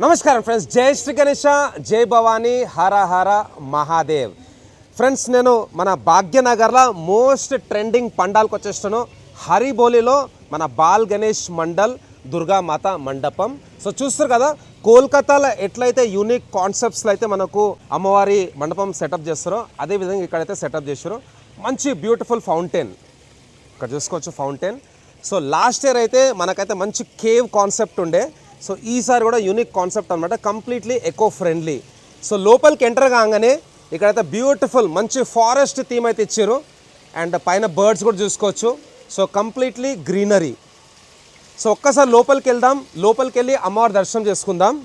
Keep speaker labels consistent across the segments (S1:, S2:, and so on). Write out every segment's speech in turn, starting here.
S1: నమస్కారం ఫ్రెండ్స్, జై శ్రీ గణేష, జై భవానీ, హర హర మహాదేవ్. ఫ్రెండ్స్, నేను మన భాగ్యనగర్లో మోస్ట్ ట్రెండింగ్ పండాలకు వచ్చేస్తాను. హరిబోలిలో మన బాల్ గణేష్ మండల్ దుర్గామాత మండపం. సో చూస్తారు కదా, కోల్కతాలో ఎట్లయితే యూనిక్ కాన్సెప్ట్స్లో అయితే మనకు అమ్మవారి మండపం సెటప్ చేస్తారో అదేవిధంగా ఇక్కడైతే సెటప్ చేస్తారో. మంచి బ్యూటిఫుల్ ఫౌంటైన్ ఇక్కడ చూసుకోవచ్చు, ఫౌంటైన్. సో లాస్ట్ ఇయర్ అయితే మనకైతే మంచి కేవ్ కాన్సెప్ట్ ఉండే. సో ఈసారి కూడా యూనిక్ కాన్సెప్ట్ అనమాట, కంప్లీట్లీ ఎకో ఫ్రెండ్లీ. సో లోపలికి ఎంటర్ కాగానే ఇక్కడైతే బ్యూటిఫుల్ మంచి ఫారెస్ట్ థీమ్ అయితే ఇచ్చారు. అండ్ పైన బర్డ్స్ కూడా చూసుకోవచ్చు. So completely greenery. సో ఒక్కసారి లోపలికి వెళ్దాం, లోపలికి వెళ్ళి అమ్మవారి దర్శనం చేసుకుందాం.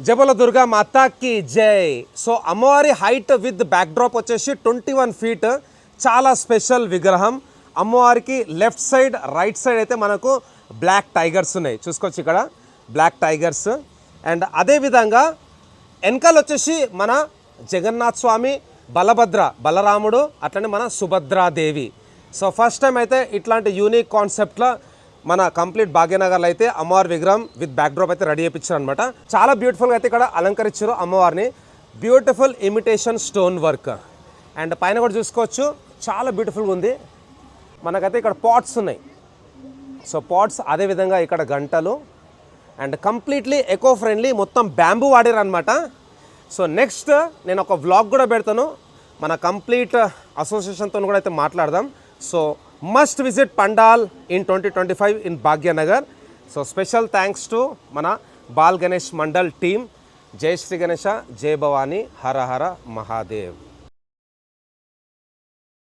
S1: జబల దుర్గా మాతాకి జై. సో అమ్మవారి హైట్ విత్ బ్యాక్డ్రాప్ వచ్చేసి 21 ఫీట్. చాలా స్పెషల్ విగ్రహం. అమ్మవారికి లెఫ్ట్ సైడ్ రైట్ సైడ్ అయితే మనకు బ్లాక్ టైగర్స్ ఉన్నాయి, చూసుకోవచ్చు ఇక్కడ బ్లాక్ టైగర్స్. అండ్ అదేవిధంగా వెనకాల వచ్చేసి మన జగన్నాథ్ స్వామి, బలరాముడు, అట్లనే మన సుభద్రాదేవి. సో ఫస్ట్ టైం అయితే ఇట్లాంటి యూనిక్ కాన్సెప్ట్లో మన కంప్లీట్ భాగ్యనగర్లో అయితే అమ్మవారి విగ్రహం విత్ బ్యాక్డ్రాప్ అయితే రెడీ చేయించారు అనమాట. చాలా బ్యూటిఫుల్గా అయితే ఇక్కడ అలంకరించారు అమ్మవారిని. Beautiful imitation stone work. And పైన కూడా చూసుకోవచ్చు, చాలా బ్యూటిఫుల్గా ఉంది. మనకైతే ఇక్కడ పాట్స్ ఉన్నాయి. సో పాట్స్, అదేవిధంగా ఇక్కడ గంటలు. అండ్ కంప్లీట్లీ ఎకో ఫ్రెండ్లీ, మొత్తం బ్యాంబూ వాడారు అనమాట. సో నెక్స్ట్ నేను ఒక వ్లాగ్ కూడా పెడతాను, మన కంప్లీట్ అసోసియేషన్తో కూడా అయితే మాట్లాడదాం. So must visit pandal in 2025 in Bhagyanagar. So special thanks to మన బాల్ గణేష్ మండల్ టీమ్. జై శ్రీ గణేష, జై భవానీ, హర హర మహాదేవ్.